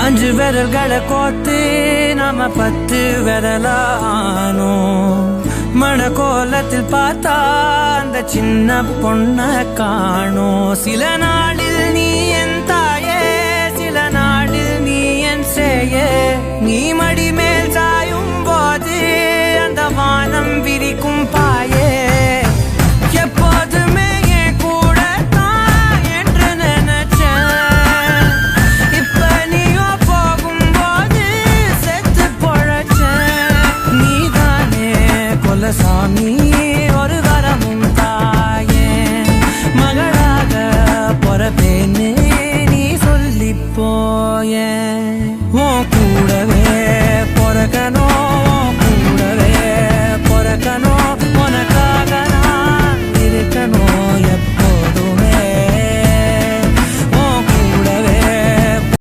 5 விரல்களை கோத்து நாம 10 விரலானோ மணக்கோலத்தில் பார்த்தா அந்த சின்ன பொண்ண காணோ சில நாளில் நீ என் தாயே சில நாளில் நீ என் சேயே நீ மடி மேல் சாயும் போது அந்த வானம் விரிக்கும் பாயே எப்போதுமே சாமி ஒரு வரமும் தாயே மகளாக பொறப்பேன்னு நீ சொல்லி போய உன் கூடவே பொறக்கணும்